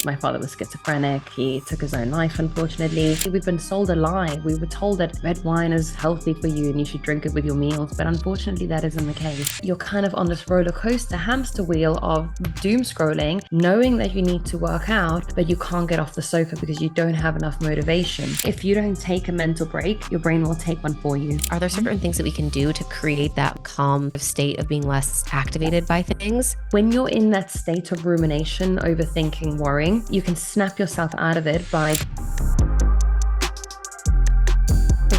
My father was schizophrenic. He took his own life, unfortunately. We've been sold a lie. We were told that red wine is healthy for you and you should drink it with your meals, but unfortunately, that isn't the case. You're kind of on this roller coaster hamster wheel of doom scrolling, knowing that you need to work out, but you can't get off the sofa because you don't have enough motivation. If you don't take a mental break, your brain will take one for you. Are there certain things that we can do to create that calm state of being less activated by things? When you're in that state of rumination, overthinking, worrying, you can snap yourself out of it by...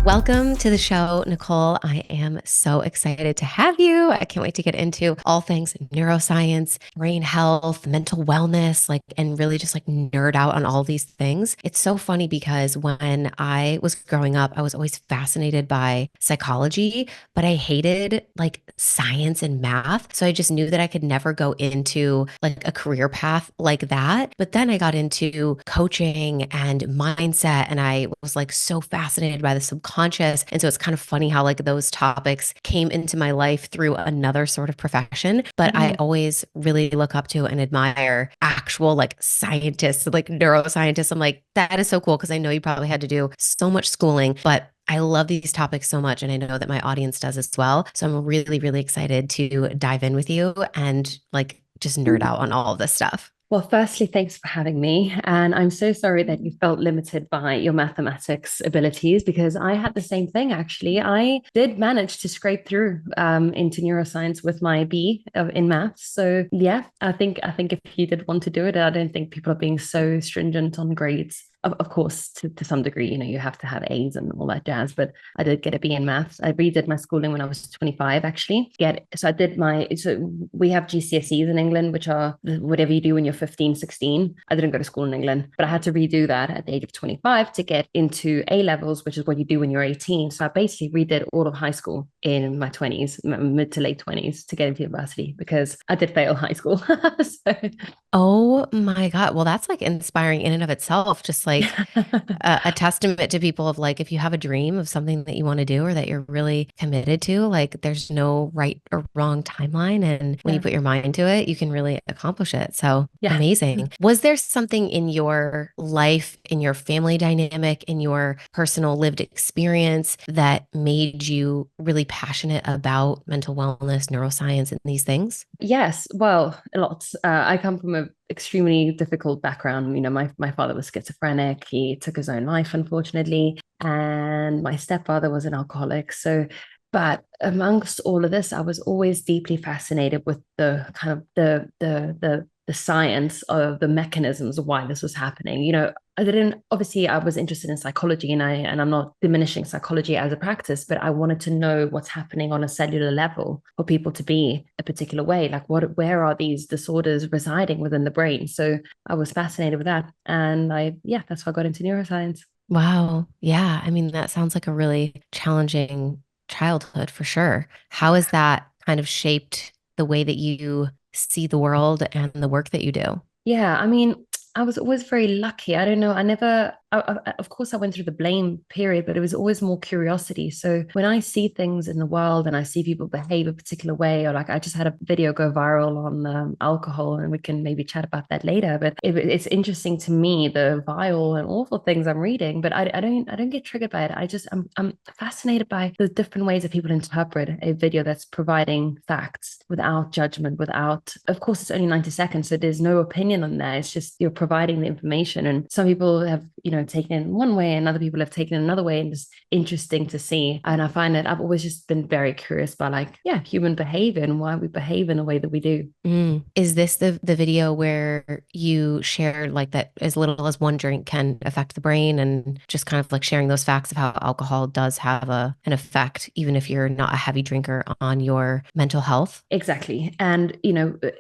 Welcome to the show, Nicole. I am so excited to have you. I can't wait to get into all things neuroscience, brain health, mental wellness, and really just nerd out on all these things. It's so funny because when I was growing up, I was always fascinated by psychology, but I hated science and math. So I just knew that I could never go into a career path like that. But then I got into coaching and mindset, and I was so fascinated by the subconscious. And so it's kind of funny how those topics came into my life through another sort of profession. But I always really look up to and admire actual scientists, neuroscientists. I'm like, that is so cool because I know you probably had to do so much schooling, but I love these topics so much. And I know that my audience does as well. So I'm really, really excited to dive in with you and just nerd out on all of this stuff. Well, firstly, thanks for having me. And I'm so sorry that you felt limited by your mathematics abilities because I had the same thing, actually. I did manage to scrape through into neuroscience with my B in maths. So yeah, I think if you did want to do it, I don't think people are being so stringent on grades. Of course, to some degree, you have to have A's and all that jazz, but I did get a B in maths. I redid my schooling when I was 25, actually. So we have GCSEs in England, which are whatever you do when you're 15, 16. I didn't go to school in England, but I had to redo that at the age of 25 to get into A levels, which is what you do when you're 18. So I basically redid all of high school in my 20s, mid to late 20s to get into university because I did fail high school. So Oh my God. Well, that's inspiring in and of itself. Just a testament to people of if you have a dream of something that you want to do or that you're really committed to, there's no right or wrong timeline. And when you yeah. put your mind to it, you can really accomplish it. So Yeah. amazing. Was there something in your life, in your family dynamic, in your personal lived experience that made you really passionate about mental wellness, neuroscience, and these things? Yes, well, a lot. I come from an extremely difficult background. My father was schizophrenic. He took his own life, unfortunately, and my stepfather was an alcoholic. But amongst all of this, I was always deeply fascinated with the kind of the science of the mechanisms of why this was happening. I didn't obviously I was interested in psychology and I'm not diminishing psychology as a practice, but I wanted to know what's happening on a cellular level for people to be a particular way. Where are these disorders residing within the brain? So I was fascinated with that. And that's how I got into neuroscience. Wow. Yeah. I mean, that sounds like a really challenging childhood for sure. How has that kind of shaped the way that you see the world and the work that you do? Yeah, I mean, I was always very lucky. I don't know. Of course, I went through the blame period, but it was always more curiosity. So when I see things in the world and I see people behave a particular way, or I just had a video go viral on alcohol, and we can maybe chat about that later. But it's interesting to me the vile and awful things I'm reading, but I don't get triggered by it. I'm fascinated by the different ways that people interpret a video that's providing facts without judgment, without. Of course, it's only 90 seconds, so there's no opinion on there. It's just you're providing the information, and some people have taken it in one way and other people have taken it another way, and it's interesting to see. And I find that I've always just been very curious about human behavior and why we behave in the way that we do. Is this the video where you shared that as little as one drink can affect the brain and just kind of sharing those facts of how alcohol does have an effect, even if you're not a heavy drinker, on your mental health? Exactly. And,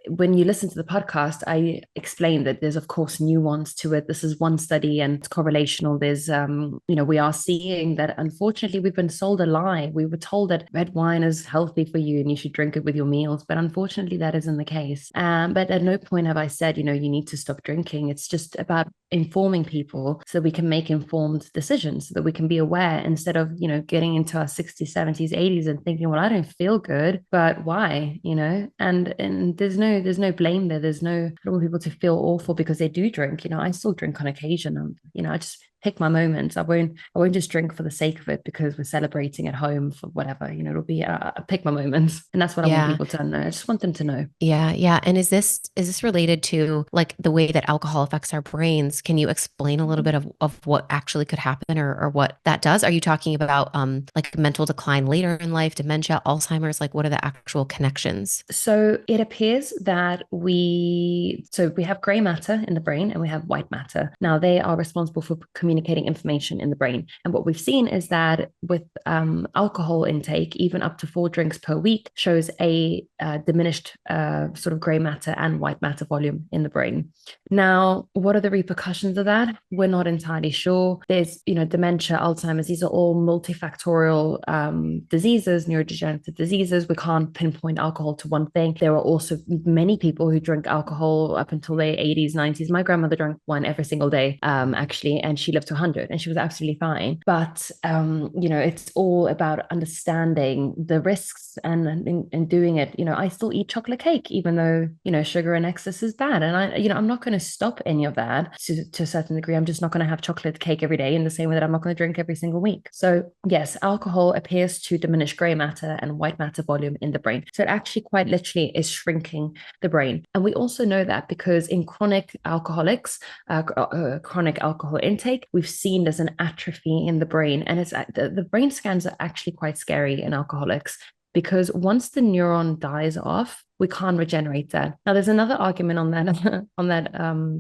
when you listen to the podcast, I explained that there's, of course, nuance to it. This is one study and it's correlational. We are seeing that unfortunately we've been sold a lie. We were told that red wine is healthy for you and you should drink it with your meals. But unfortunately, that isn't the case. But at no point have I said, you need to stop drinking. It's just about informing people so that we can make informed decisions, so that we can be aware instead of, getting into our 60s, 70s, 80s and thinking, well, I don't feel good, but why, and there's no blame there. I don't want people to feel awful because they do drink. I still drink on occasion, and I just pick my moments. I won't just drink for the sake of it because we're celebrating at home for whatever. It'll be I pick my moments, and that's what I want Yeah. people to know. I just want them to know. Yeah, yeah. And is this related to like the way that alcohol affects our brains? Can you explain a little bit of what actually could happen or what that does? Are you talking about like mental decline later in life, dementia, Alzheimer's? Like what are the actual connections? So it appears that we have gray matter in the brain and we have white matter. Now they are responsible for communicating information in the brain. And what we've seen is that with alcohol intake, even up to 4 drinks per week, shows a diminished sort of gray matter and white matter volume in the brain. Now, what are the repercussions of that? We're not entirely sure. There's, dementia, Alzheimer's, these are all multifactorial diseases, neurodegenerative diseases. We can't pinpoint alcohol to one thing. There are also many people who drink alcohol up until their 80s, 90s. My grandmother drank one every single day, actually, and she lived to 100 and she was absolutely fine. But, it's all about understanding the risks and doing it. I still eat chocolate cake, even though, sugar and excess is bad. And I'm not going to stop any of that to a certain degree. I'm just not going to have chocolate cake every day in the same way that I'm not going to drink every single week. So yes, alcohol appears to diminish gray matter and white matter volume in the brain. So it actually quite literally is shrinking the brain. And we also know that because in chronic alcoholics, chronic alcohol intake, we've seen there's an atrophy in the brain. And the brain scans are actually quite scary in alcoholics because once the neuron dies off, we can't regenerate that. Now, there's another argument on that on that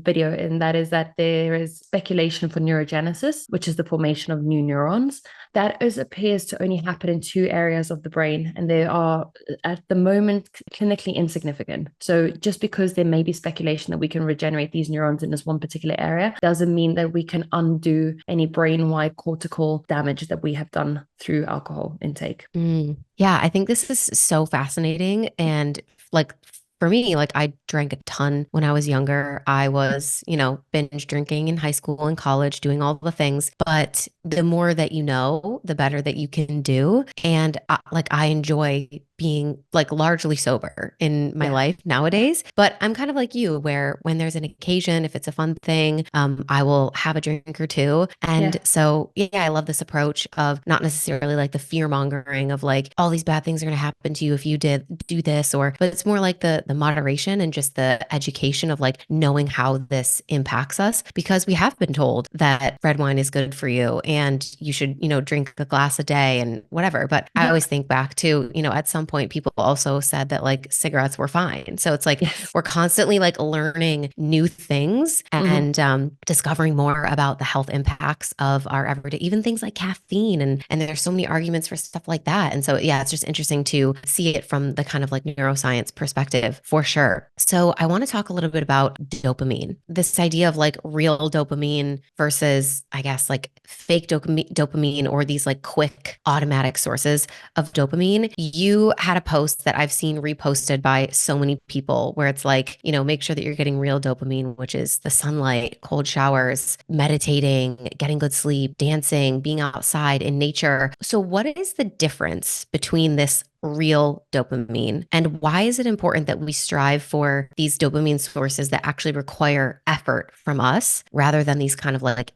video, and that is that there is speculation for neurogenesis, which is the formation of new neurons. That appears to only happen in 2 areas of the brain, and they are at the moment clinically insignificant. So just because there may be speculation that we can regenerate these neurons in this one particular area doesn't mean that we can undo any brain-wide cortical damage that we have done through alcohol intake. Yeah, I think this is so fascinating. And like for me, like I drank a ton when I was younger. I was, binge drinking in high school and college, doing all the things. But the more that you know, the better that you can do. And I enjoy being like largely sober in my Yeah. life nowadays. But I'm kind of like you, where when there's an occasion, if it's a fun thing, I will have a drink or two. And Yeah. so, yeah, I love this approach of not necessarily like the fear mongering of like all these bad things are going to happen to you if you did do this, but it's more like the moderation and just the education of like knowing how this impacts us, because we have been told that red wine is good for you and you should, drink a glass a day and whatever. But I Yeah. always think back to, at some point people also said that like cigarettes were fine. So it's like Yes. we're constantly like learning new things Mm-hmm. and discovering more about the health impacts of our everyday, even things like caffeine. And there's so many arguments for stuff like that. And so, yeah, it's just interesting to see it from the kind of like neuroscience perspective for sure. So I want to talk a little bit about dopamine, this idea of like real dopamine versus, I guess, like fake dopamine or these like quick automatic sources of dopamine. You had a post that I've seen reposted by so many people where it's like, make sure that you're getting real dopamine, which is the sunlight, cold showers, meditating, getting good sleep, dancing, being outside in nature. So what is the difference between this real dopamine? And why is it important that we strive for these dopamine sources that actually require effort from us rather than these kind of like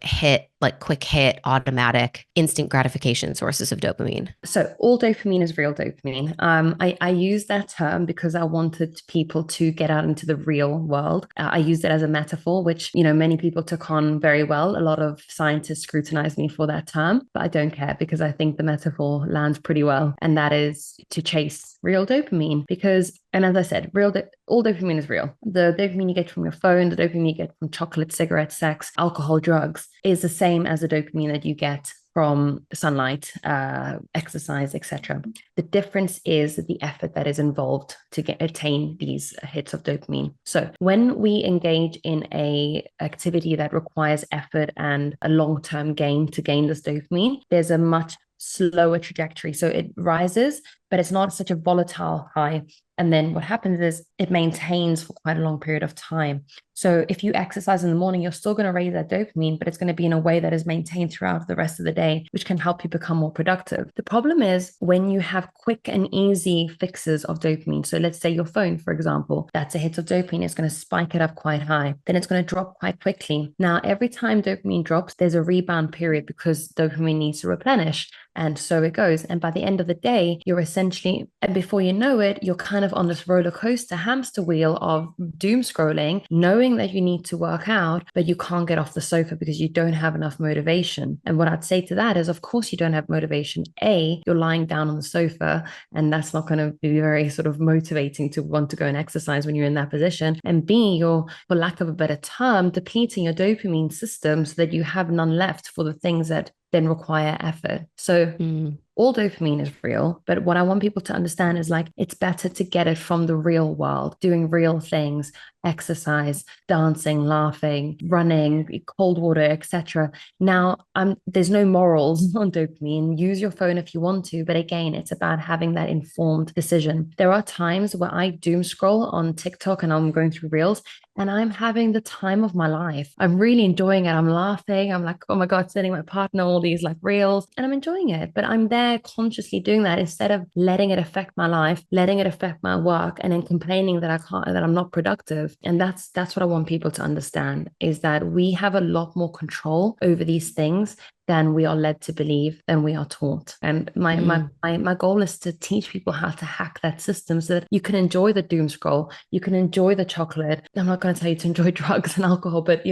quick hit, automatic, instant gratification sources of dopamine? So all dopamine is real dopamine. I use that term because I wanted people to get out into the real world. I used it as a metaphor, which, many people took on very well. A lot of scientists scrutinize me for that term, but I don't care because I think the metaphor lands pretty well. And that is to chase real dopamine because, and as I said, all dopamine is real. The dopamine you get from your phone, the dopamine you get from chocolate, cigarettes, sex, alcohol, drugs is the same as the dopamine that you get from sunlight, exercise, etc. The difference is the effort that is involved to attain these hits of dopamine. So when we engage in a activity that requires effort and a long-term gain to gain this dopamine, there's a much slower trajectory. So it rises, but it's not such a volatile high And then what happens is it maintains for quite a long period of time. So if you exercise in the morning, you're still going to raise that dopamine, but it's going to be in a way that is maintained throughout the rest of the day, which can help you become more productive. The problem is when you have quick and easy fixes of dopamine. So let's say your phone, for example, that's a hit of dopamine. It's going to spike it up quite high. Then it's going to drop quite quickly. Now, every time dopamine drops, there's a rebound period because dopamine needs to replenish. And so it goes. And by the end of the day, you're essentially, and before you know it, you're kind of on this roller coaster hamster wheel of doom scrolling, knowing that you need to work out, but you can't get off the sofa because you don't have enough motivation. And what I'd say to that is, of course, you don't have motivation. A, you're lying down on the sofa, and that's not going to be very sort of motivating to want to go and exercise when you're in that position. And B, you're, for lack of a better term, depleting your dopamine system so that you have none left for the things that then require effort. So all dopamine is real, but what I want people to understand is like it's better to get it from the real world, doing real things, exercise, dancing, laughing, running, cold water, etc. Now, there's no morals on dopamine. Use your phone if you want to, but again, it's about having that informed decision. There are times where I doom scroll on TikTok and I'm going through reels and I'm having the time of my life. I'm really enjoying it. I'm laughing. I'm like, oh my God, sending my partner all these like reels and I'm enjoying it. But I'm there consciously doing that instead of letting it affect my life, letting it affect my work, and then complaining that I can't, that I'm not productive. And that's what I want people to understand is that we have a lot more control over these things than we are led to believe, than we are taught. And my goal is to teach people how to hack that system so that you can enjoy the doom scroll, you can enjoy the chocolate. I'm not going to tell you to enjoy drugs and alcohol, but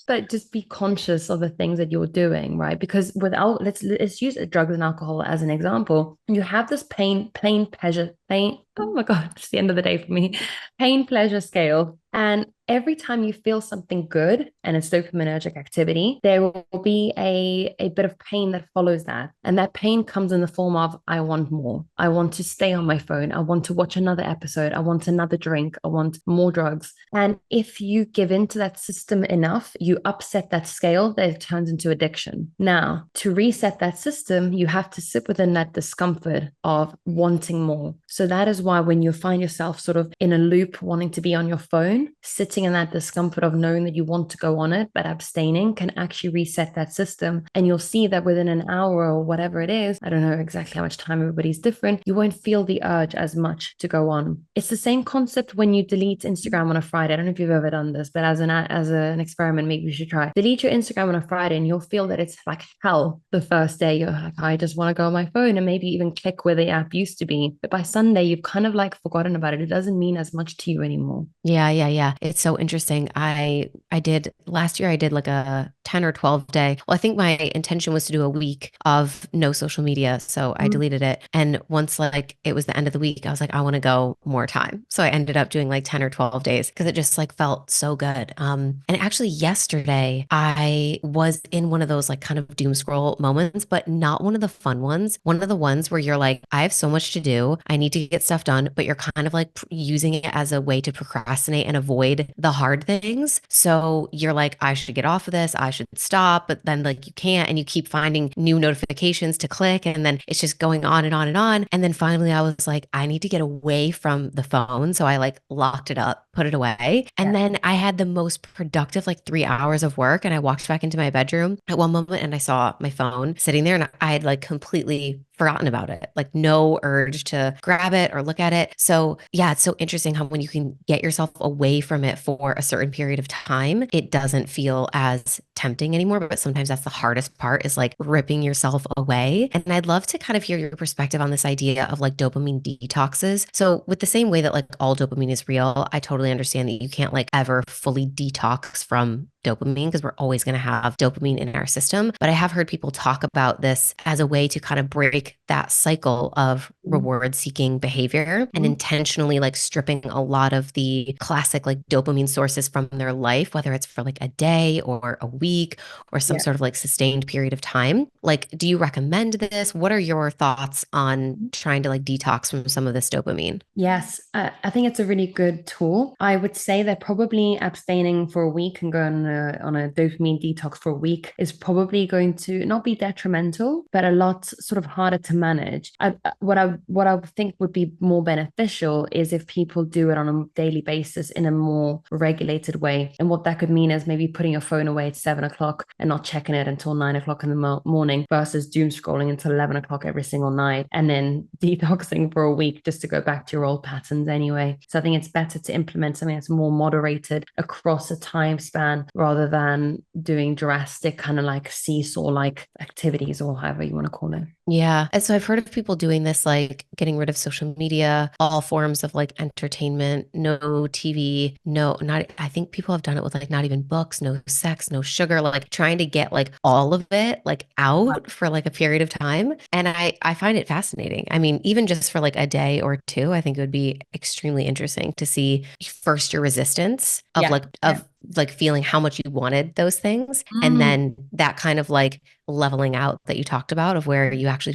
but just be conscious of the things that you're doing, right? Because without let's use drugs and alcohol as an example. You have this pain pleasure, pain. Oh my God, it's the end of the day for me. Pain pleasure scale. And every time you feel something good and it's dopaminergic activity, there will be a bit of pain that follows that. And that pain comes in the form of, I want more. I want to stay on my phone. I want to watch another episode. I want another drink. I want more drugs. And if you give into that system enough, you upset that scale that it turns into addiction. Now, to reset that system, you have to sit within that discomfort of wanting more. So that is why when you find yourself sort of in a loop wanting to be on your phone, sitting in that discomfort of knowing that you want to go on it, but abstaining can actually reset that system. And you'll see that within an hour or whatever it is, I don't know exactly how much time everybody's different, you won't feel the urge as much to go on. It's the same concept when you delete Instagram on a Friday. I don't know if you've ever done this, but as an experiment, maybe you should try. Delete your Instagram on a Friday and you'll feel that it's like hell the first day. You're like, I just want to go on my phone and maybe even click where the app used to be. But by Sunday, you've kind of like forgotten about it. It doesn't mean as much to you anymore. Yeah. It's so interesting. I did last year, I did like a 10 or 12 day. Well, I think my intention was to do a week of no social media. So I deleted it. And once like it was the end of the week, I was like, I want to go more time. So I ended up doing like 10 or 12 days because it just like felt so good. And actually yesterday I was in one of those like kind of doom scroll moments, but not one of the fun ones. One of the ones where you're like, I have so much to do. I need to get stuff done, but you're kind of like using it as a way to procrastinate and avoid the hard things. So you're like, I should get off of this. I should stop. But then like you can't, and you keep finding new notifications to click. And then it's just going on and on and on. And then finally I was like, I need to get away from the phone. So I like locked it up, put it away. And then I had the most productive like 3 hours of work. And I walked back into my bedroom at one moment and I saw my phone sitting there and I had like completely forgotten about it, like no urge to grab it or look at it. So yeah, it's so interesting how when you can get yourself away from it for a certain period of time, it doesn't feel as tempting anymore. But sometimes that's the hardest part is like ripping yourself away. And I'd love to kind of hear your perspective on this idea of like dopamine detoxes. So with the same way that like all dopamine is real, I totally understand that you can't like ever fully detox from dopamine because we're always going to have dopamine in our system. But I have heard people talk about this as a way to kind of break that cycle of reward seeking behavior and intentionally like stripping a lot of the classic like dopamine sources from their life, whether it's for like a day or a week or some sort of like sustained period of time. Like, do you recommend this? What are your thoughts on trying to like detox from some of this dopamine? Yes, I think it's a really good tool. I would say that probably abstaining for a week and going on on a dopamine detox for a week is probably going to not be detrimental, but a lot sort of harder to manage. What I would think would be more beneficial is if people do it on a daily basis in a more regulated way. And what that could mean is maybe putting your phone away at 7 o'clock and not checking it until 9 o'clock in the morning versus doom scrolling until 11 o'clock every single night and then detoxing for a week just to go back to your old patterns anyway. So I think it's better to implement something that's more moderated across a time span rather than doing drastic kind of like seesaw like activities or however you want to call it. Yeah. And so I've heard of people doing this, like getting rid of social media, all forms of like entertainment, no TV, I think people have done it with like not even books, no sex, no sugar, like trying to get like all of it like out for like a period of time. And I find it fascinating. I mean, even just for like a day or two, I think it would be extremely interesting to see first your resistance of Yeah. like feeling how much you wanted those things. And Mm. then that kind of like leveling out that you talked about of where you actually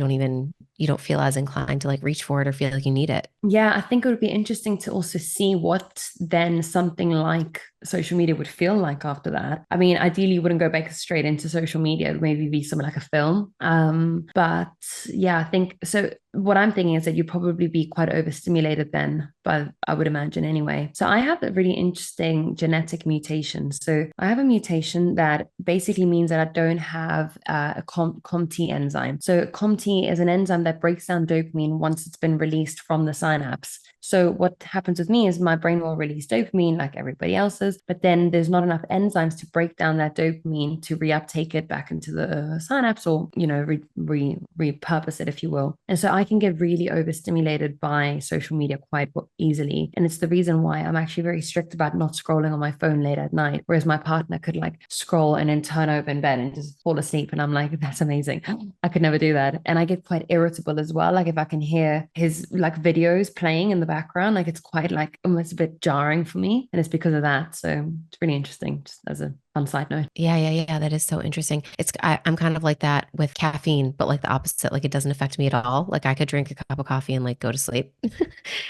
you don't feel as inclined to like reach for it or feel like you need it. Yeah, I think it would be interesting to also see what then something like social media would feel like after that. I mean, ideally, you wouldn't go back straight into social media. It would maybe be something like a film. But yeah, I think so. What I'm thinking is that you'd probably be quite overstimulated then, but I would imagine anyway. So I have a really interesting genetic mutation. So I have a mutation that basically means that I don't have a COMT enzyme. So COMT is an enzyme that breaks down dopamine once it's been released from the synapse. So what happens with me is my brain will release dopamine like everybody else's, but then there's not enough enzymes to break down that dopamine to reuptake it back into the synapse or, repurpose it, if you will. And so I can get really overstimulated by social media quite easily. And it's the reason why I'm actually very strict about not scrolling on my phone late at night, whereas my partner could like scroll and then turn over in bed and just fall asleep. And I'm like, that's amazing. I could never do that. And I get quite irritable as well. Like if I can hear his like videos playing in the background, like it's quite like almost a bit jarring for me. And it's because of that. So it's really interesting, just as a fun side note. Yeah. That is so interesting. I'm kind of like that with caffeine, but like the opposite. Like it doesn't affect me at all. Like I could drink a cup of coffee and like go to sleep.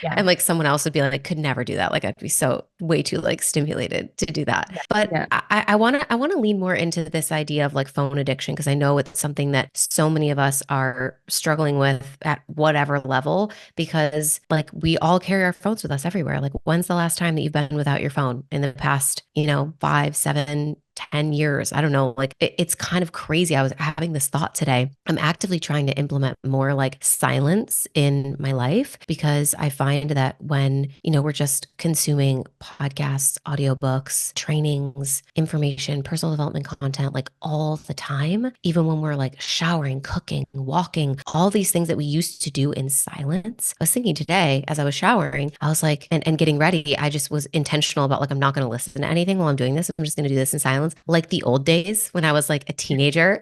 Yeah. And like someone else would be like, could never do that. Like I'd be so way too like stimulated to do that. Yeah. But Yeah. I want to lean more into this idea of like phone addiction because I know it's something that so many of us are struggling with at whatever level because like we all carry our phones with us everywhere. Like when's the last time that you've been without your phone in the past, 5, 7, 10 years. I don't know. Like it's kind of crazy. I was having this thought today. I'm actively trying to implement more like silence in my life because I find that when, we're just consuming podcasts, audiobooks, trainings, information, personal development content, like all the time, even when we're like showering, cooking, walking, all these things that we used to do in silence. I was thinking today as I was showering, I was like, and getting ready, I just was intentional about like, I'm not going to listen to anything while I'm doing this. I'm just going to do this in silence like the old days when I was like a teenager.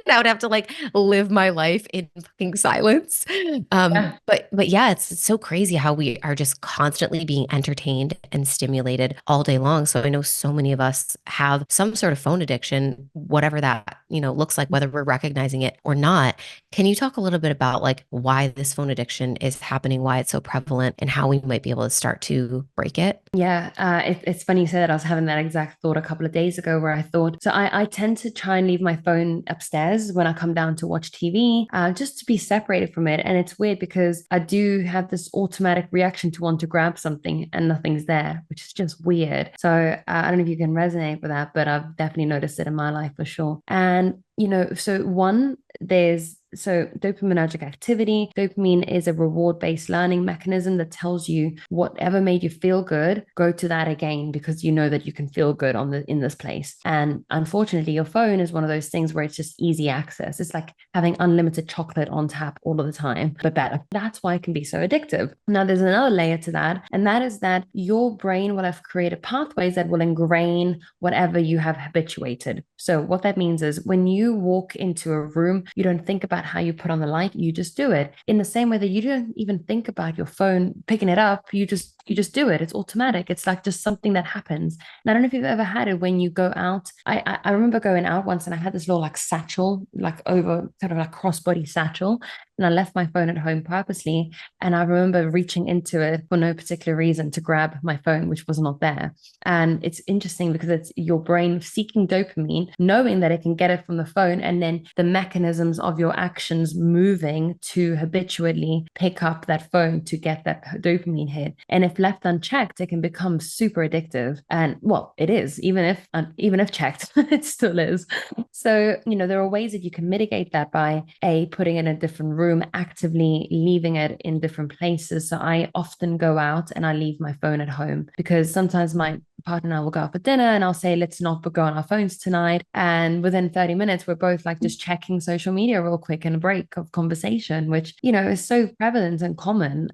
I would have to like live my life in fucking silence. Yeah. But yeah, it's so crazy how we are just constantly being entertained and stimulated all day long. So I know so many of us have some sort of phone addiction, whatever that, looks like, whether we're recognizing it or not. Can you talk a little bit about like why this phone addiction is happening, why it's so prevalent, and how we might be able to start to break it? Yeah, it's funny you say that. I was having that exact thought a couple of days ago where I thought, so I tend to try and leave my phone upstairs when I come down to watch TV, just to be separated from it. And it's weird because I do have this automatic reaction to want to grab something and nothing's there, which is just weird. So I don't know if you can resonate with that, but I've definitely noticed it in my life for sure. And, so one, there's so dopaminergic activity. Dopamine is a reward-based learning mechanism that tells you whatever made you feel good, go to that again because you know that you can feel good in this place. And unfortunately, your phone is one of those things where it's just easy access. It's like having unlimited chocolate on tap all of the time, but better. That's why it can be so addictive. Now, there's another layer to that, and that is that your brain will have created pathways that will ingrain whatever you have habituated. So what that means is when you walk into a room, you don't think about about how you put on the light, you just do it in the same way that you don't even think about your phone picking it up. You just do it. It's automatic. It's like just something that happens. And I don't know if you've ever had it when you go out. I remember going out once and I had this little like satchel, like over kind of like crossbody satchel, and I left my phone at home purposely. And I remember reaching into it for no particular reason to grab my phone, which was not there. And it's interesting because it's your brain seeking dopamine, knowing that it can get it from the phone, and then the mechanisms of your actions moving to habitually pick up that phone to get that dopamine hit. And if left unchecked, it can become super addictive. And well, it is, even if checked, it still is. So, there are ways that you can mitigate that by putting it in a different room, actively leaving it in different places. So I often go out and I leave my phone at home because sometimes my partner and I will go out for dinner and I'll say, let's not go on our phones tonight. And within 30 minutes, we're both like just checking social media real quick in a break of conversation, which, is so prevalent and common.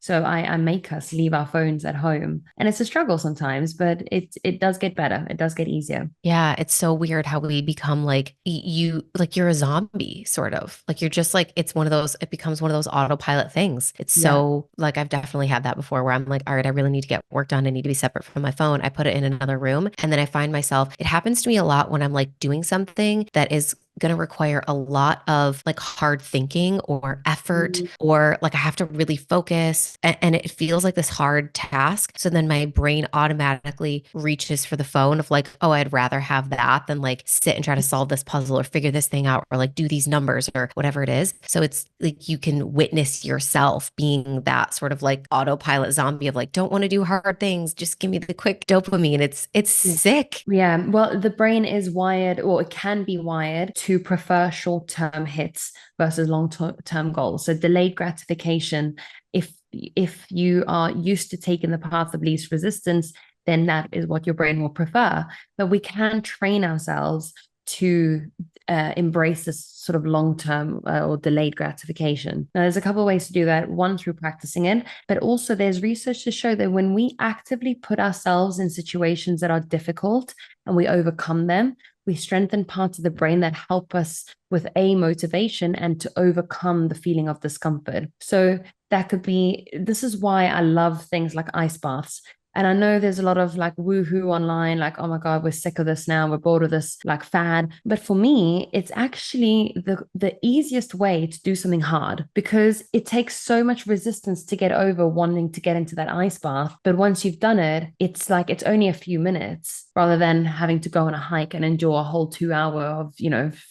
So I make us leave our phones at home. And it's a struggle sometimes, but it does get better. It does get easier. Yeah, it's so weird how we become like you're a zombie sort of. Like you're just like it becomes one of those autopilot things. It's Yeah. so like I've definitely had that before where I'm like, all right, I really need to get work done. I need to be separate from my phone. I put it in another room and then I find myself, it happens to me a lot when I'm like doing something that is going to require a lot of like hard thinking or effort, Mm. or like I have to really focus and it feels like this hard task. So then my brain automatically reaches for the phone of like, oh, I'd rather have that than like sit and try to solve this puzzle or figure this thing out or like do these numbers or whatever it is. So it's like you can witness yourself being that sort of like autopilot zombie of like, don't want to do hard things. Just give me the quick dopamine. It's Yeah. sick. Yeah, well, the brain is wired, or it can be wired to prefer short-term hits versus long-term goals. So delayed gratification, if you are used to taking the path of least resistance, then that is what your brain will prefer. But we can train ourselves to embrace this sort of long-term or delayed gratification. Now, there's a couple of ways to do that. One, through practicing it, but also there's research to show that when we actively put ourselves in situations that are difficult and we overcome them, we strengthen parts of the brain that help us with motivation and to overcome the feeling of discomfort. So that could be, this is why I love things like ice baths. And I know there's a lot of like woohoo online, like, oh my God, we're sick of this now. We're bored of this like fad. But for me, it's actually the easiest way to do something hard because it takes so much resistance to get over wanting to get into that ice bath. But once you've done it, it's like it's only a few minutes rather than having to go on a hike and endure a whole 2 hour of,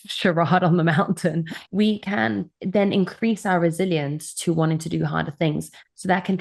charade on the mountain. We can then increase our resilience to wanting to do harder things. So that can,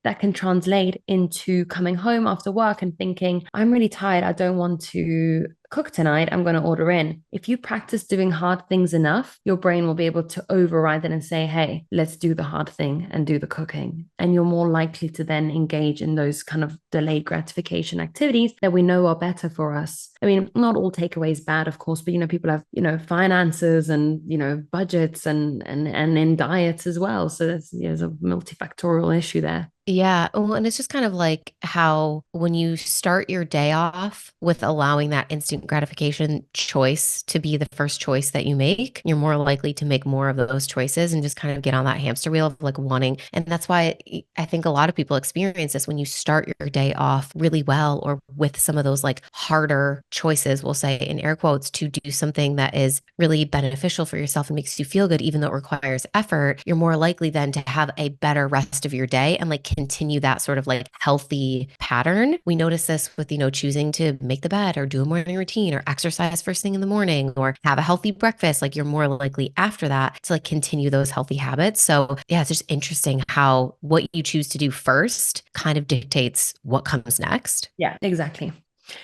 that can translate into coming home after work and thinking, I'm really tired. I don't want to cook tonight. I'm going to order in. If you practice doing hard things enough, your brain will be able to override that and say, hey, let's do the hard thing and do the cooking. And you're more likely to then engage in those kind of delayed gratification activities that we know are better for us. I mean, not all takeaways bad, of course, but people have, finances and, budgets and in diets as well. So there's a multifactorial issue there. Yeah. Well, and it's just kind of like how when you start your day off with allowing that instant gratification choice to be the first choice that you make, you're more likely to make more of those choices and just kind of get on that hamster wheel of like wanting. And that's why I think a lot of people experience this when you start your day off really well or with some of those like harder choices, we'll say in air quotes, to do something that is really beneficial for yourself and makes you feel good, even though it requires effort, you're more likely then to have a better rest of your day and like continue that sort of like healthy pattern. We notice this with, choosing to make the bed or do a morning routine or exercise first thing in the morning or have a healthy breakfast. Like you're more likely after that to like continue those healthy habits. So yeah, it's just interesting how what you choose to do first kind of dictates what comes next. Yeah, exactly.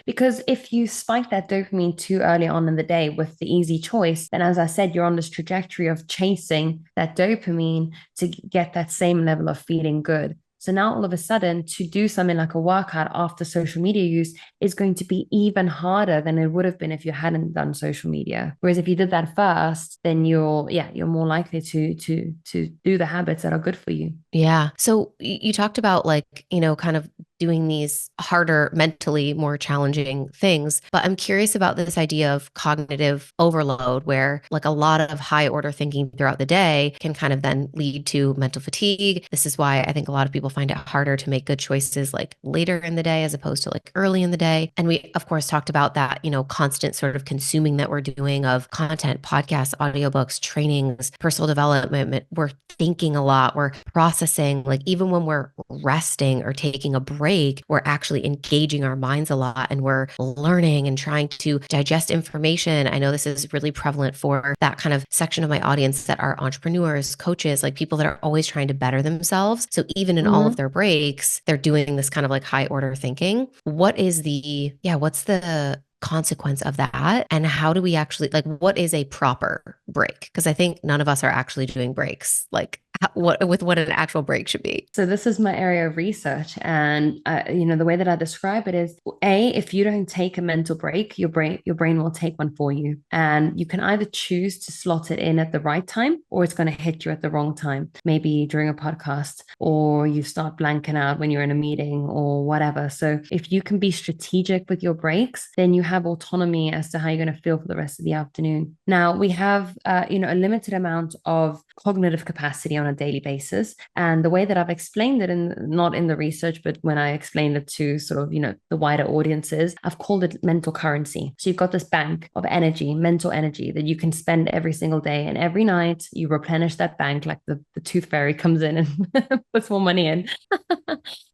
Because if you spike that dopamine too early on in the day with the easy choice, then as I said, you're on this trajectory of chasing that dopamine to get that same level of feeling good. So now all of a sudden to do something like a workout after social media use is going to be even harder than it would have been if you hadn't done social media. Whereas if you did that first, then you're more likely to do the habits that are good for you. Yeah. So you talked about like, kind of doing these harder, mentally more challenging things. But I'm curious about this idea of cognitive overload, where like a lot of high order thinking throughout the day can kind of then lead to mental fatigue. This is why I think a lot of people find it harder to make good choices like later in the day as opposed to like early in the day. And we, of course, talked about that, constant sort of consuming that we're doing of content, podcasts, audiobooks, trainings, personal development. We're thinking a lot, we're processing, like even when we're resting or taking a break, we're actually engaging our minds a lot and we're learning and trying to digest information. I know this is really prevalent for that kind of section of my audience that are entrepreneurs, coaches, like people that are always trying to better themselves. So even in all of their breaks, they're doing this kind of like high order thinking. What's the consequence of that? And how do we actually, like, what is a proper break? Because I think none of us are actually doing breaks, like what an actual break should be. So this is my area of research, and the way that I describe it is, if you don't take a mental break, your brain will take one for you, and you can either choose to slot it in at the right time, or it's going to hit you at the wrong time, maybe during a podcast, or you start blanking out when you're in a meeting or whatever. So if you can be strategic with your breaks, then you have autonomy as to how you're going to feel for the rest of the afternoon. Now we have a limited amount of cognitive capacity on a daily basis. And the way that I've explained it, not in the research, but when I explained it to sort of, the wider audiences, I've called it mental currency. So you've got this bank of energy, mental energy that you can spend every single day. And every night you replenish that bank, like the tooth fairy comes in and puts more money in.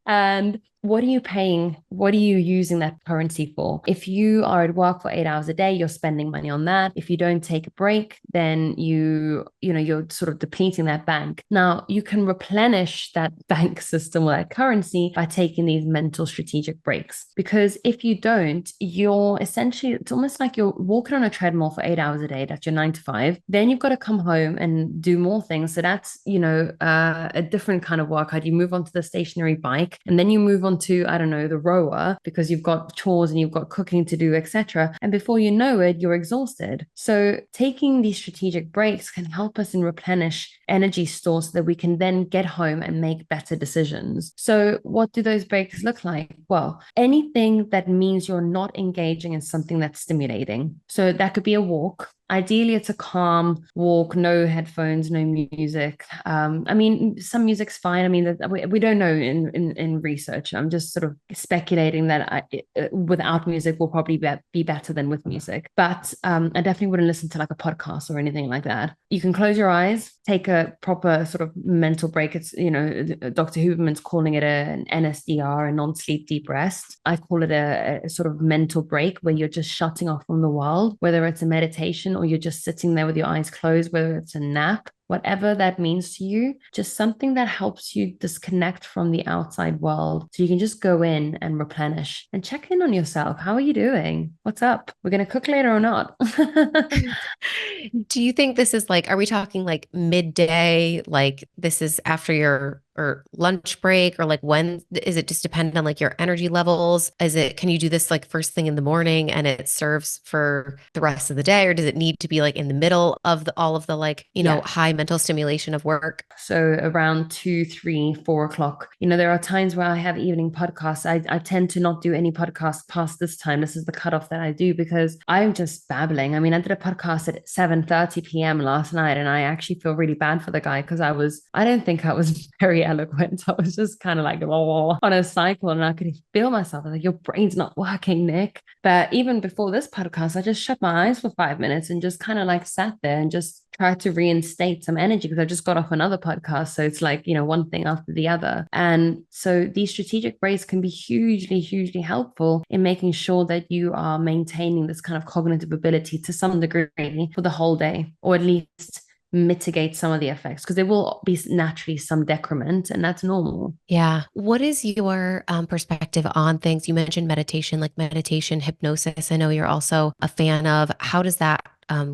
And what are you paying? What are you using that currency for? If you are at work for 8 hours a day, you're spending money on that. If you don't take a break, then you're sort of depleting that bank. Now you can replenish that bank system or that currency by taking these mental strategic breaks. Because if you don't, it's almost like you're walking on a treadmill for 8 hours a day. That's your 9 to 5. Then you've got to come home and do more things. So that's, a different kind of workout. You move on to the stationary bike, and then you move on to, I don't know, the rower, because you've got chores and you've got cooking to do, etc. And before you know it, you're exhausted. So taking these strategic breaks can help us and replenish energy stores so that we can then get home and make better decisions. So what do those breaks look like? Well, anything that means you're not engaging in something that's stimulating. So that could be a walk. Ideally, it's a calm walk, no headphones, no music. Some music's fine. I mean, we don't know in research. I'm just sort of speculating that without music will probably be better than with music. But I definitely wouldn't listen to like a podcast or anything like that. You can close your eyes, take a proper sort of mental break. It's, Dr. Huberman's calling it an NSDR, a non-sleep deep rest. I call it a sort of mental break where you're just shutting off from the world, whether it's a meditation or you're just sitting there with your eyes closed, whether it's a nap, whatever that means to you, just something that helps you disconnect from the outside world. So you can just go in and replenish and check in on yourself. How are you doing? What's up? We're going to cook later or not? Do you think this is like, are we talking like midday? Like this is after your or lunch break, or like when is it just dependent on like your energy levels? Can you do this like first thing in the morning and it serves for the rest of the day? Or does it need to be like in the middle of all of the like, high mental stimulation of work? So around 2, 3, 4 o'clock, there are times where I have evening podcasts. I tend to not do any podcasts past this time. This is the cutoff that I do because I'm just babbling. I mean, I did a podcast at 7:30 p.m. last night, and I actually feel really bad for the guy because I don't think I was very eloquent. I was just kind of like on a cycle, and I could feel myself. I was like, your brain's not working, Nick. But even before this podcast, I just shut my eyes for 5 minutes and just kind of like sat there and just tried to reinstate some energy because I just got off another podcast. So it's like, one thing after the other. And so these strategic breaks can be hugely, hugely helpful in making sure that you are maintaining this kind of cognitive ability to some degree for the whole day, or at least mitigate some of the effects, because there will be naturally some decrement, and that's normal. Yeah. What is your perspective on things? You mentioned meditation, like meditation, hypnosis. I know you're also a fan of. How does that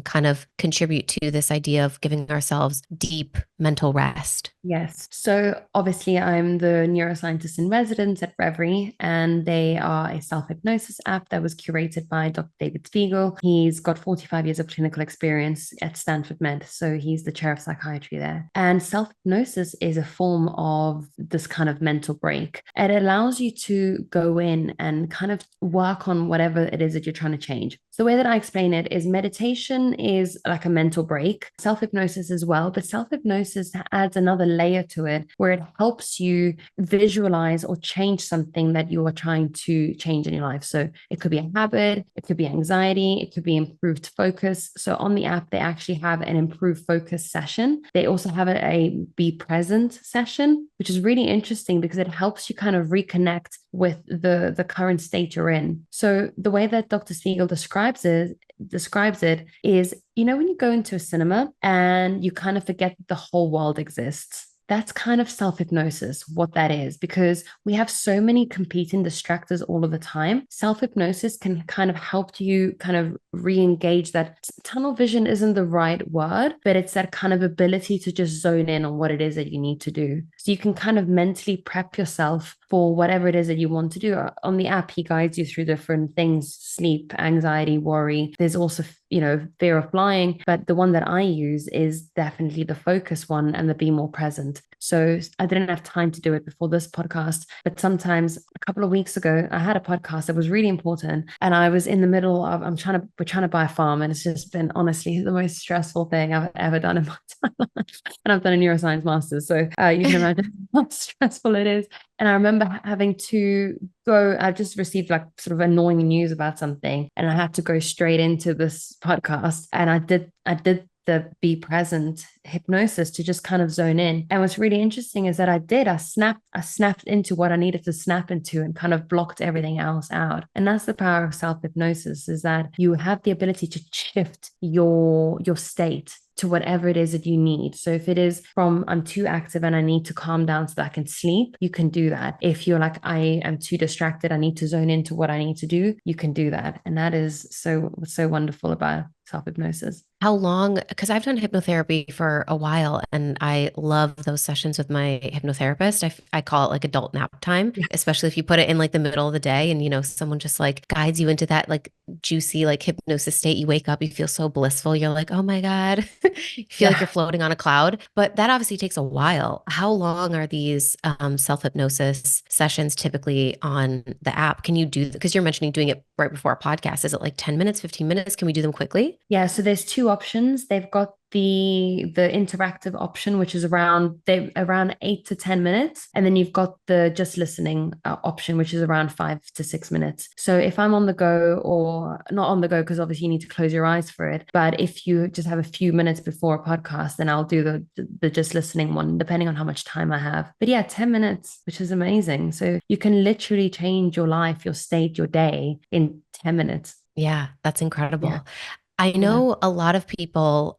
kind of contribute to this idea of giving ourselves deep mental rest? Yes. So obviously, I'm the neuroscientist in residence at Reverie, and they are a self-hypnosis app that was curated by Dr. David Spiegel. He's got 45 years of clinical experience at Stanford Med, so he's the chair of psychiatry there. And self-hypnosis is a form of this kind of mental break. It allows you to go in and kind of work on whatever it is that you're trying to change. So the way that I explain it is meditation is like a mental break, self-hypnosis as well, but self-hypnosis adds another layer to it where it helps you visualize or change something that you are trying to change in your life. So it could be a habit, it could be anxiety, it could be improved focus. So on the app, they actually have an improved focus session. They also have a be present session, which is really interesting because it helps you kind of reconnect with the current state you're in. So the way that Dr. Spiegel describes it is, you know, when you go into a cinema and you kind of forget that the whole world exists. That's kind of self-hypnosis, what that is, because we have so many competing distractors all of the time. Self-hypnosis can kind of help you kind of re-engage that. Tunnel vision isn't the right word, but it's that kind of ability to just zone in on what it is that you need to do. So you can kind of mentally prep yourself for whatever it is that you want to do. On the app, he guides you through different things: sleep, anxiety, worry. There's also, you know, fear of flying. But the one that I use is definitely the focus one and the be more present. So I didn't have time to do it before this podcast, but sometimes a couple of weeks ago, I had a podcast that was really important. And I was in the middle of, we're trying to buy a farm. And it's just been honestly the most stressful thing I've ever done in my entire life. And I've done a neuroscience master's. So you can imagine how stressful it is. And I remember having to go, I just received like sort of annoying news about something, and I had to go straight into this podcast. And I did the be present hypnosis to just kind of zone in. And what's really interesting is that I snapped into what I needed to snap into and kind of blocked everything else out. And that's the power of self-hypnosis, is that you have the ability to shift your state to whatever it is that you need. So if it is from I'm too active and I need to calm down so that I can sleep, you can do that. If you're like, I am too distracted, I need to zone into what I need to do, you can do that. And that is so wonderful about self-hypnosis. How long? Because I've done hypnotherapy for a while and I love those sessions with my hypnotherapist. I call it like adult nap time, Yeah. especially if you put it in like the middle of the day and, you know, someone just like guides you into that like juicy, like hypnosis state. You wake up, you feel so blissful. You're like, oh my God, you feel like you're Yeah. floating on a cloud. But that obviously takes a while. How long are these self-hypnosis sessions typically on the app? Can you do, because you're mentioning doing it right before a podcast. Is it like 10 minutes, 15 minutes? Can we do them quickly? Yeah, so there's two options. They've got the interactive option, which is around 8 to 10 minutes, and then you've got the just listening option, which is around 5 to 6 minutes. So if I'm on the go, or not on the go, because obviously you need to close your eyes for it, but if you just have a few minutes before a podcast, then I'll do the just listening one, depending on how much time I have. But yeah, 10 minutes, which is amazing. So you can literally change your life, your state, your day in 10 minutes. Yeah, that's Yeah, incredible. I yeah. know a lot of people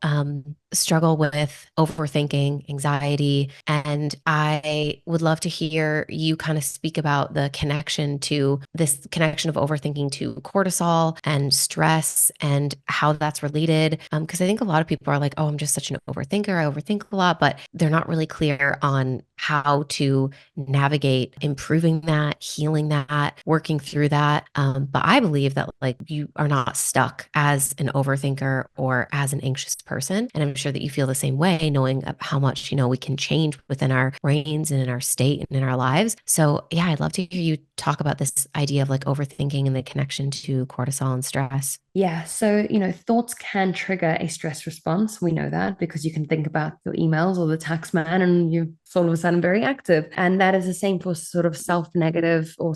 struggle with overthinking, anxiety, and I would love to hear you kind of speak about the connection to this connection of overthinking to cortisol and stress and how that's related. Because I think a lot of people are like, oh, I'm just such an overthinker. I overthink a lot, but they're not really clear on how to navigate improving that, healing that, working through that. But I believe that like you are not stuck as an overthinker or as an anxious person. And I'm sure that you feel the same way, knowing how much, you know, we can change within our brains and in our state and in our lives. So yeah, I'd love to hear you talk about this idea of like overthinking and the connection to cortisol and stress. Yeah, so thoughts can trigger a stress response. We know that because you can think about your emails or the tax man, and you're all of a sudden very active. And that is the same for sort of self-negative or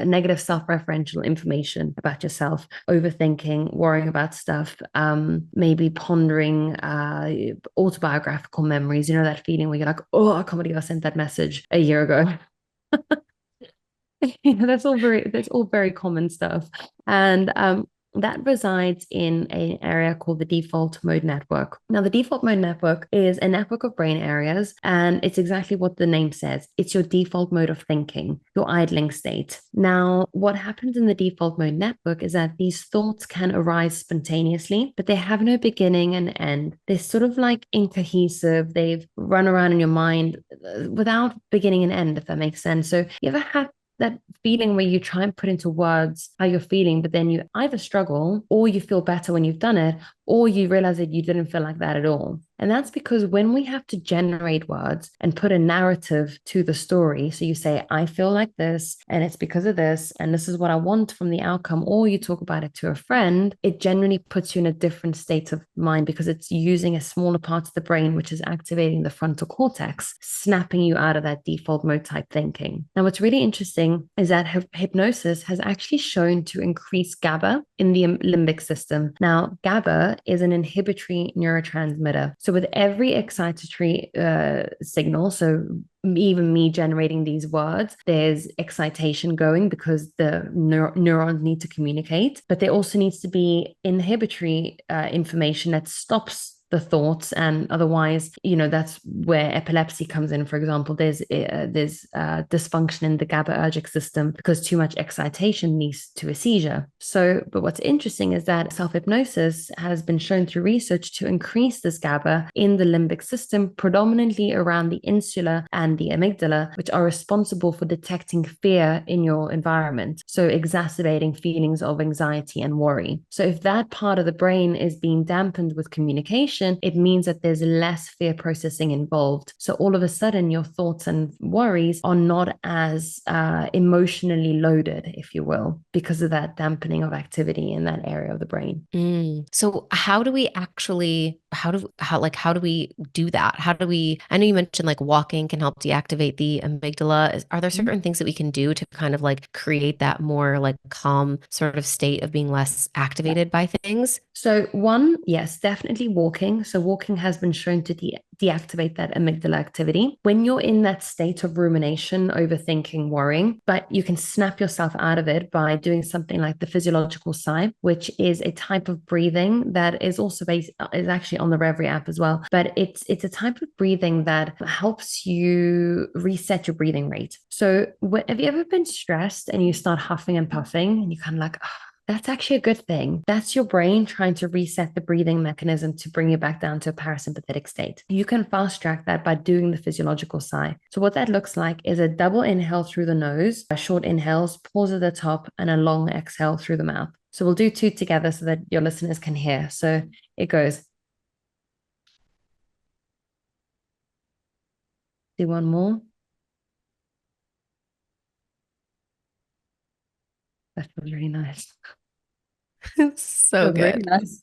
negative self-referential information about yourself, overthinking, worrying about stuff, maybe pondering autobiographical memories. You know that feeling where you're like, oh, I can't believe I sent that message a year ago. That's all very common stuff. And that resides in an area called the default mode network. Now, the default mode network is a network of brain areas, and it's exactly what the name says. It's your default mode of thinking, your idling state. Now, what happens in the default mode network is that these thoughts can arise spontaneously, but they have no beginning and end. They're sort of like incohesive. They've run around in your mind without beginning and end, if that makes sense. So, you ever had that feeling where you try and put into words how you're feeling, but then you either struggle or you feel better when you've done it, or you realize that you didn't feel like that at all. And that's because when we have to generate words and put a narrative to the story, so you say, I feel like this, and it's because of this, and this is what I want from the outcome, or you talk about it to a friend, it generally puts you in a different state of mind because it's using a smaller part of the brain, which is activating the frontal cortex, snapping you out of that default mode type thinking. Now, what's really interesting is that hypnosis has actually shown to increase GABA in the limbic system. Now, GABA is an inhibitory neurotransmitter. So with every excitatory signal, so even me generating these words, there's excitation going because the neurons need to communicate, but there also needs to be inhibitory information that stops the thoughts, and otherwise, that's where epilepsy comes in. For example, there's dysfunction in the GABAergic system because too much excitation leads to a seizure. So, but what's interesting is that self-hypnosis has been shown through research to increase this GABA in the limbic system, predominantly around the insula and the amygdala, which are responsible for detecting fear in your environment, so exacerbating feelings of anxiety and worry. So if that part of the brain is being dampened with communication, it means that there's less fear processing involved. So all of a sudden, your thoughts and worries are not as emotionally loaded, if you will, because of that dampening of activity in that area of the brain. So how do we actually, how do we do that? I know you mentioned like walking can help deactivate the amygdala. Are there certain things that we can do to kind of like create that more like calm sort of state of being less activated by things? So one, yes, definitely walking. So walking has been shown to deactivate that amygdala activity. When you're in that state of rumination, overthinking, worrying, but you can snap yourself out of it by doing something like the physiological sigh, which is a type of breathing that is also is actually on the Reverie app as well. But it's a type of breathing that helps you reset your breathing rate. So have you ever been stressed and you start huffing and puffing and you kind of like, oh, that's actually a good thing. That's your brain trying to reset the breathing mechanism to bring you back down to a parasympathetic state. You can fast track that by doing the physiological sigh. So what that looks like is a double inhale through the nose, a short inhales, pause at the top, and a long exhale through the mouth. So we'll do two together so that your listeners can hear. So it goes. Do one more. That feels really nice. So Feels really good. nice.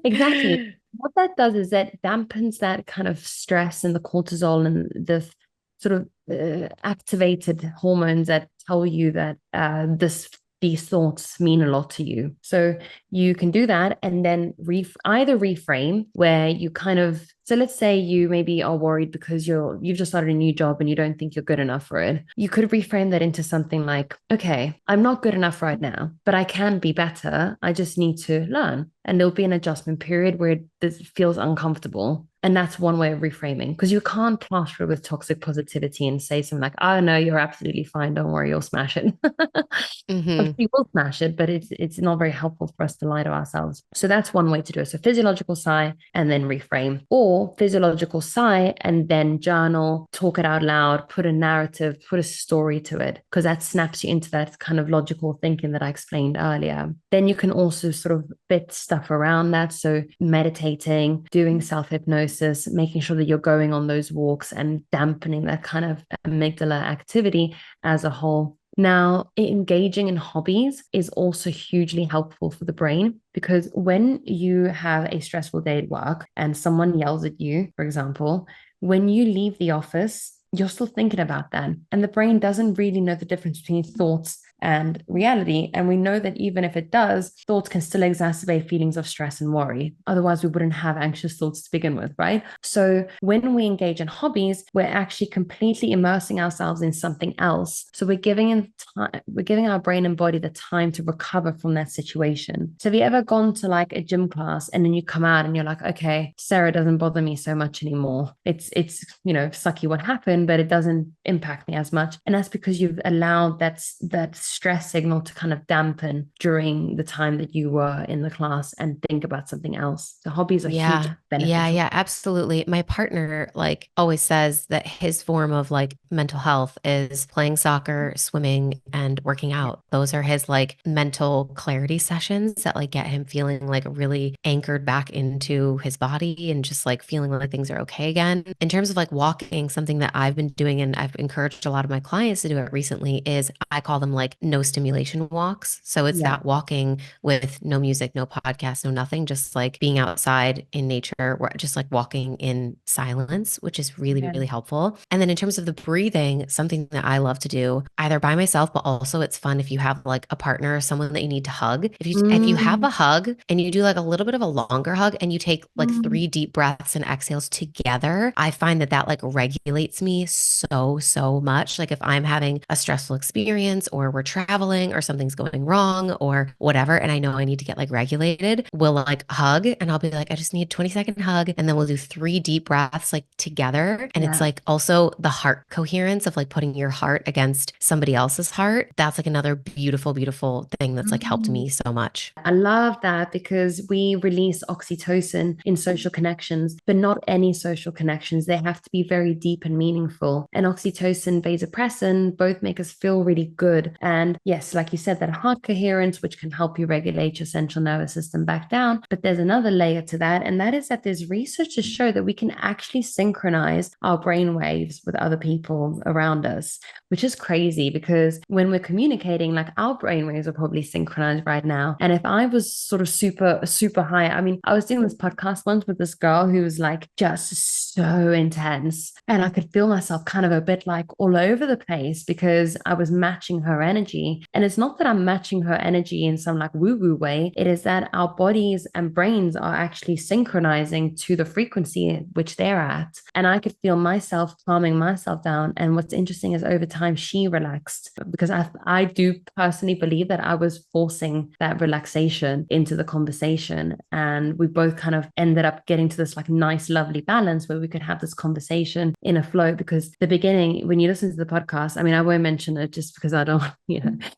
Exactly. What that does is that dampens that kind of stress and the cortisol and the sort of activated hormones that tell you that these thoughts mean a lot to you. So you can do that and then either reframe where you kind of, so let's say you maybe are worried because you've just started a new job and you don't think you're good enough for it. You could reframe that into something like, okay, I'm not good enough right now, but I can be better. I just need to learn. And there'll be an adjustment period where this feels uncomfortable. And that's one way of reframing, because you can't plaster it with toxic positivity and say something like, oh, no, you're absolutely fine. Don't worry, you'll smash it. Mm-hmm. We will smash it, but it's not very helpful for us to lie to ourselves. So that's one way to do it. So physiological sigh and then reframe, or physiological sigh and then journal, talk it out loud, put a narrative, put a story to it, because that snaps you into that kind of logical thinking that I explained earlier. Then you can also sort of fit stuff around that. So meditating, doing self-hypnosis, making sure that you're going on those walks and dampening that kind of amygdala activity as a whole. Now, engaging in hobbies is also hugely helpful for the brain, because when you have a stressful day at work and someone yells at you, for example, when you leave the office, you're still thinking about that. And the brain doesn't really know the difference between thoughts and reality. And we know that even if it does, thoughts can still exacerbate feelings of stress and worry. Otherwise, we wouldn't have anxious thoughts to begin with, right? So when we engage in hobbies, we're actually completely immersing ourselves in something else. So we're giving our brain and body the time to recover from that situation. So have you ever gone to like a gym class and then you come out and you're like, okay, Sarah doesn't bother me so much anymore. It's sucky what happened, but it doesn't impact me as much. And that's because you've allowed that stress signal to kind of dampen during the time that you were in the class and think about something else. The hobbies are huge Yeah. Yeah, beneficial. yeah, absolutely. My partner like always says that his form of like mental health is playing soccer, swimming, and working Yeah. out. Those are his like mental clarity sessions that like get him feeling like really anchored back into his body and just like feeling like things are okay again. In terms of like walking, something that I've been doing and I've encouraged a lot of my clients to do it recently is I call them like no stimulation walks. So it's Yeah. that walking with no music, no podcast, no nothing, just like being outside in nature, just like walking in silence, which is really, Yeah. really helpful. And then in terms of the breathing, something that I love to do either by myself, but also it's fun if you have like a partner or someone that you need to hug. If you have Mm, a hug and you do like a little bit of a longer hug and you take like mm, 3 deep breaths and exhales together, I find that that like regulates me so, so much. Like if I'm having a stressful experience or we're traveling or something's going wrong or whatever, and I know I need to get like regulated, we'll like hug and I'll be like, I just need a 20-second hug. And then we'll do 3 deep breaths like together. And it's yeah. like also the heart coherence of like putting your heart against somebody else's heart. That's like another beautiful, beautiful thing that's like helped Mm. me so much. I love that because we release oxytocin in social connections, but not any social connections. They have to be very deep and meaningful. And oxytocin, vasopressin both make us feel really good. And yes, like you said, that heart coherence, which can help you regulate your central nervous system back down. But there's another layer to that, and that is that there's research to show that we can actually synchronize our brain waves with other people around us, which is crazy because when we're communicating, like our brain waves are probably synchronized right now. And if I was sort of super, super high, I mean, I was doing this podcast once with this girl who was like just so intense. And I could feel myself kind of a bit like all over the place because I was matching her energy. And it's not that I'm matching her energy in some like woo woo way, it is that our bodies and brains are actually synchronizing to the frequency which they're at. And I could feel myself calming myself down. And what's interesting is over time, she relaxed because I do personally believe that I was forcing that relaxation into the conversation. And we both kind of ended up getting to this like nice, lovely balance where we could have this conversation in a flow. Because the beginning, when you listen to the podcast, I mean, I won't mention it just because I don't,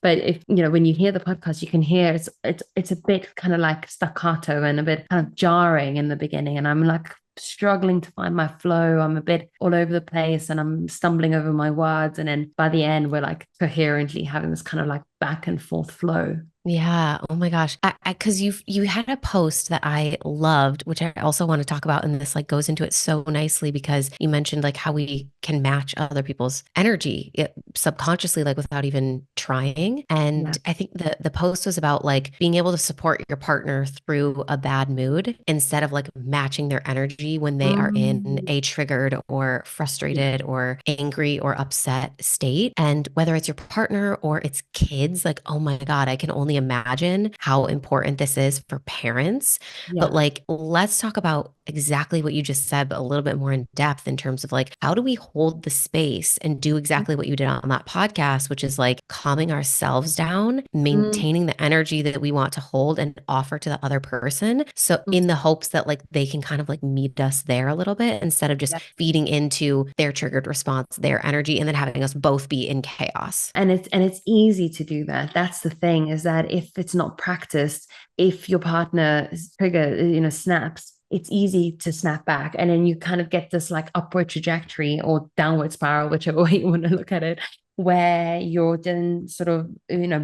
but if, when you hear the podcast, you can hear it's a bit kind of like staccato and a bit kind of jarring in the beginning. And I'm like, struggling to find my flow. I'm a bit all over the place and I'm stumbling over my words. And then by the end, we're like coherently having this kind of like back and forth flow. Yeah. Oh my gosh. Because you had a post that I loved, which I also want to talk about, and this like goes into it so nicely because you mentioned like how we can match other people's energy subconsciously, like without even trying. Yeah. And I think the post was about like being able to support your partner through a bad mood instead of like matching their energy when they are in Mm, a triggered or yeah. frustrated or angry or upset state. And whether it's your partner or it's kids, like, oh my God, I can only imagine how important this is for parents. But Yeah. like, let's talk about exactly what you just said, but a little bit more in depth in terms of like, how do we hold the space and do exactly what you did on that podcast, which is like calming ourselves down, Mm, maintaining the energy that we want to hold and offer to the other person. So, in the hopes that like they can kind of like meet us there a little bit instead of just yeah. feeding into their triggered response, their energy, and then having us both be in chaos. And it's easy to do that. That's the thing, is that if it's not practiced, if your partner's trigger, snaps, it's easy to snap back. And then you kind of get this like upward trajectory or downward spiral, whichever way you want to look at it, where you're then sort of,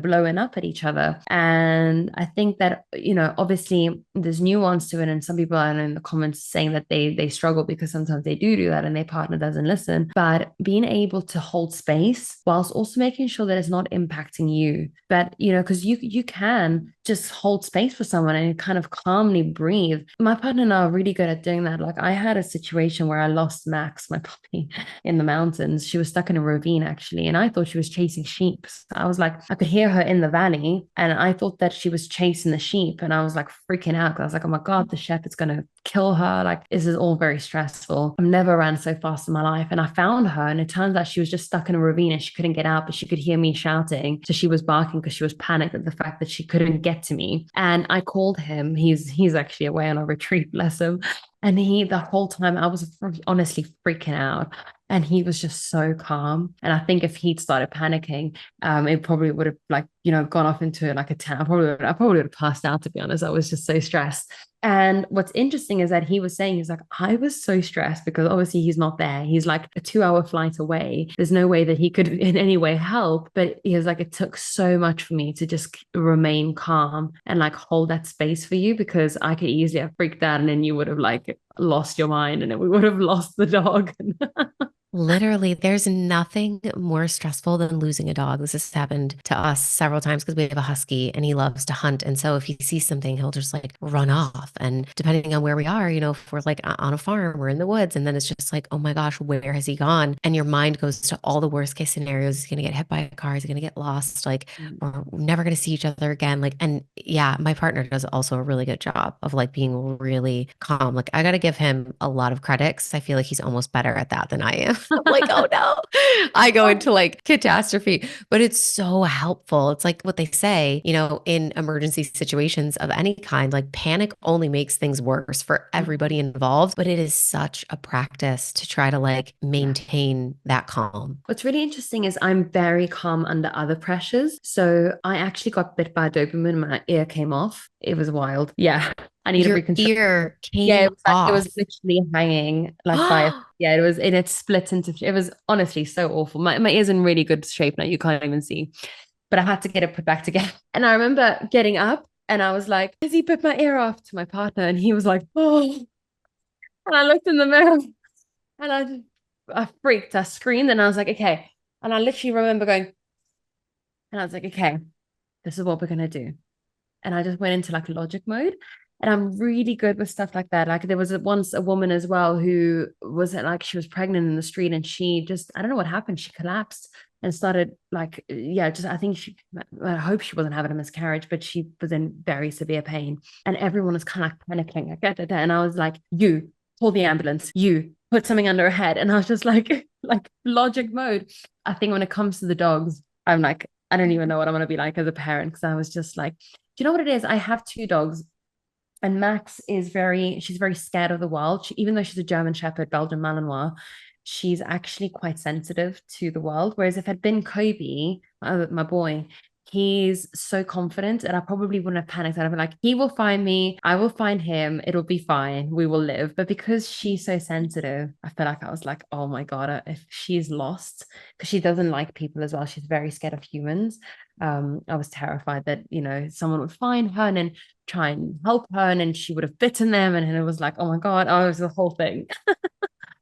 blowing up at each other. And I think that, obviously there's nuance to it. And some people are in the comments saying that they struggle because sometimes they do that and their partner doesn't listen. But being able to hold space whilst also making sure that it's not impacting you. But, because you can just hold space for someone and kind of calmly breathe. My partner and I are really good at doing that. Like I had a situation where I lost Max, my puppy, in the mountains. She was stuck in a ravine actually. And I thought she was chasing sheep. So I was like, I could hear her in the valley, and I thought that she was chasing the sheep. And I was like freaking out because I was like, oh my God, the shepherd's going to kill her. Like, this is all very stressful. I've never ran so fast in my life. And I found her, and it turns out she was just stuck in a ravine and she couldn't get out, but she could hear me shouting. So she was barking because she was panicked at the fact that she couldn't get to me. And I called him. He's actually away on a retreat, bless him. And the whole time I was honestly freaking out. And he was just so calm. And I think if he'd started panicking, it probably would have like, gone off into like a town. I probably would have passed out, to be honest. I was just so stressed. And what's interesting is that he was saying, he's like, I was so stressed because obviously he's not there. He's like a 2 hour flight away. There's no way that he could in any way help. But he was like, it took so much for me to just remain calm and like hold that space for you, because I could easily have freaked out and then you would have like lost your mind and then we would have lost the dog. Literally, there's nothing more stressful than losing a dog. This has happened to us several times because we have a husky and he loves to hunt. And so if he sees something, he'll just like run off. And depending on where we are, if we're like on a farm or in the woods, and then it's just like, oh my gosh, where has he gone? And your mind goes to all the worst case scenarios. He's going to get hit by a car. He's going to get lost. Like, we're never going to see each other again. Like, and yeah, my partner does also a really good job of like being really calm. Like, I got to give him a lot of credit because I feel like he's almost better at that than I am. I'm like, oh no, I go into like catastrophe, but it's so helpful. It's like what they say, in emergency situations of any kind, like panic only makes things worse for everybody involved, but it is such a practice to try to like maintain that calm. What's really interesting is I'm very calm under other pressures. So I actually got bit by a Doberman and my ear came off. It was wild. Yeah. I need to Your reconstruct. ear Yeah, came it was off. literally hanging like by yeah, it was, and it split into, it was honestly so awful. My ear's in really good shape now, you can't even see, but I had to get it put back together. And I remember getting up and I was like, has he bit my ear off, to my partner? And he was like, oh, and I looked in the mirror and I freaked, I screamed and I was like, okay. And I literally remember going, and I was like, okay, this is what we're going to do. And I just went into like logic mode. And I'm really good with stuff like that. Like there was once a woman as well who was like, she was pregnant in the street and she just, I don't know what happened. She collapsed and started like, yeah, just, I think I hope she wasn't having a miscarriage, but she was in very severe pain. And everyone was kind of like panicking. And I was like, you call the ambulance, you put something under her head. And I was just like, like logic mode. I think when it comes to the dogs, I'm like, I don't even know what I'm going to be like as a parent. Cause I was just like, do you know what it is? I have two dogs. And Max she's very scared of the world. Even though she's a German Shepherd, Belgian Malinois, she's actually quite sensitive to the world. Whereas if it had been Kobe, my boy, he's so confident and I probably wouldn't have panicked. I'd have been like, he will find me, I will find him, it'll be fine, we will live. But because she's so sensitive, I feel like I was like, oh my God, if she's lost, because she doesn't like people as well. She's very scared of humans. I was terrified that, someone would find her and then try and help her and then she would have bitten them. And it was like, oh my God, it was the whole thing.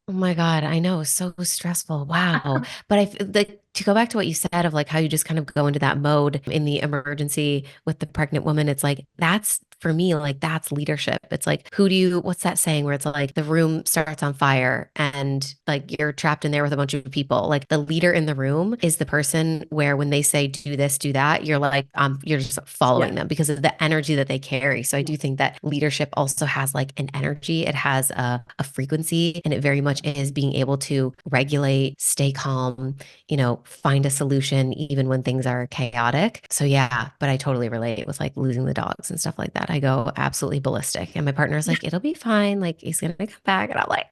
Oh my God, I know. So stressful. Wow. But like to go back to what you said of like how you just kind of go into that mode in the emergency with the pregnant woman, it's like that's for me, like that's leadership. It's like, what's that saying where it's like the room starts on fire and like you're trapped in there with a bunch of people. Like the leader in the room is the person where when they say do this, do that, you're like, you're just following them because of the energy that they carry. So I do think that leadership also has like an energy, it has a frequency, and it very much is being able to regulate, stay calm, find a solution even when things are chaotic. So yeah, but I totally relate with like losing the dogs and stuff like that. I go absolutely ballistic. And my partner's like, it'll be fine. Like he's gonna come back. And I'm like,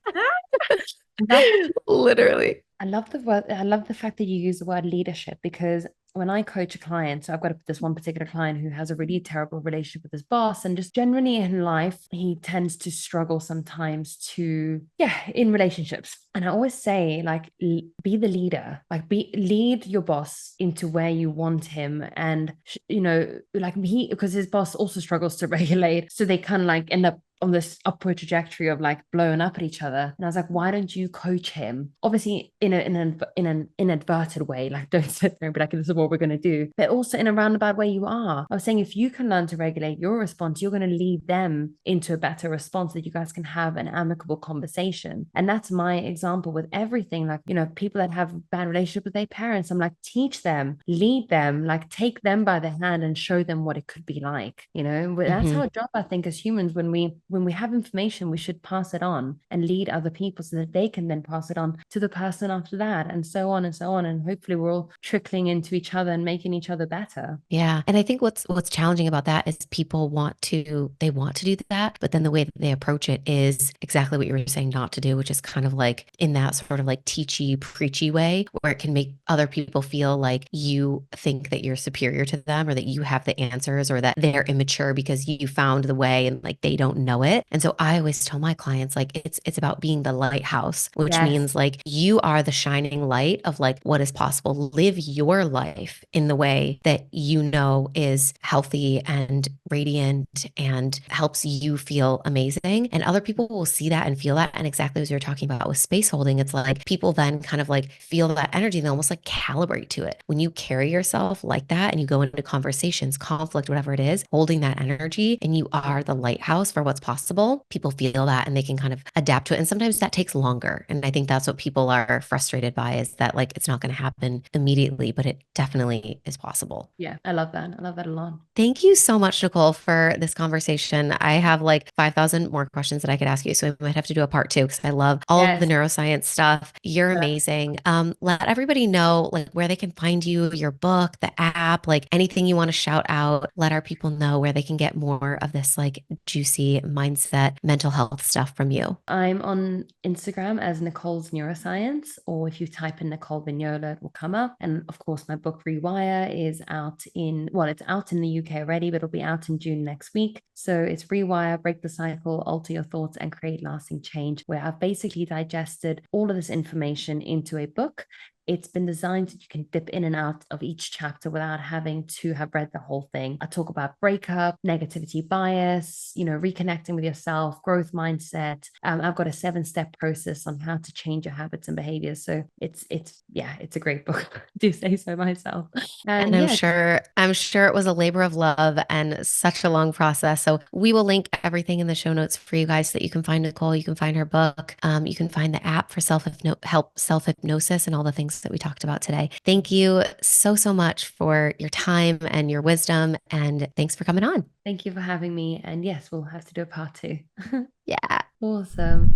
literally. I love the word. I love the fact that you use the word leadership, because when I coach a client, so I've got this one particular client who has a really terrible relationship with his boss, and just generally in life, he tends to struggle sometimes in relationships. And I always say, like, be the leader, like, lead your boss into where you want him, and like because his boss also struggles to regulate, so they kind of like end up on this upward trajectory of like blowing up at each other. And I was like, why don't you coach him? Obviously, in an inadvertent way, like don't sit there and be like, this is what we're going to do, but also in a roundabout way. You are. I was saying, if you can learn to regulate your response, you're going to lead them into a better response that you guys can have an amicable conversation. And that's my example with everything. Like, people that have bad relationship with their parents, I'm like, teach them, lead them, like take them by the hand and show them what it could be like. That's Mhm. our job, I think, as humans. When we have information, we should pass it on and lead other people so that they can then pass it on to the person after that, and so on and so on. And hopefully we're all trickling into each other and making each other better. Yeah. And I think what's challenging about that is people want to do that, but then the way that they approach it is exactly what you were saying not to do, which is kind of like in that sort of like teachy, preachy way where it can make other people feel like you think that you're superior to them or that you have the answers or that they're immature because you found the way and like they don't know it. And so I always tell my clients like it's about being the lighthouse, which Yes. means like you are the shining light of like what is possible. Live your life in the way that you know is healthy and radiant and helps you feel amazing. And other people will see that and feel that. And exactly as you're talking about with space holding, it's like people then kind of like feel that energy and they almost like calibrate to it. When you carry yourself like that and you go into conversations, conflict, whatever it is, holding that energy and you are the lighthouse for what's possible, people feel that and they can kind of adapt to it. And sometimes that takes longer. And I think that's what people are frustrated by is that like it's not going to happen immediately, but it definitely is possible. Yeah, I love that. I love that a lot. Thank you so much, Nicole, for this conversation. I have like 5,000 more questions that I could ask you. So I might have to do a part two because I love all of the Yes. neuroscience stuff. You're amazing. Let everybody know like where they can find you, your book, the app, like anything you want to shout out. Let our people know where they can get more of this like juicy mindset, mental health stuff from you. I'm on Instagram as Nicole's Neuroscience, or if you type in Nicole Vignola, it will come up. And of course, my book Rewire is it's out in the UK already, but it'll be out in June next week. So it's Rewire, Break the Cycle, Alter Your Thoughts, and Create Lasting Change, where I've basically digested all of this information into a book. It's been designed so you can dip in and out of each chapter without having to have read the whole thing. I talk about breakup, negativity bias, reconnecting with yourself, growth mindset. I've got a 7-step process on how to change your habits and behaviors. So it's a great book. I do say so myself. And And yeah, I'm sure it was a labor of love and such a long process. So we will link everything in the show notes for you guys so that you can find Nicole, you can find her book, you can find the app for self hypnosis and all the things that we talked about today. Thank you so, so much for your time and your wisdom. And thanks for coming on. thank you for having me. And yes, we'll have to do a part two. Yeah. Awesome.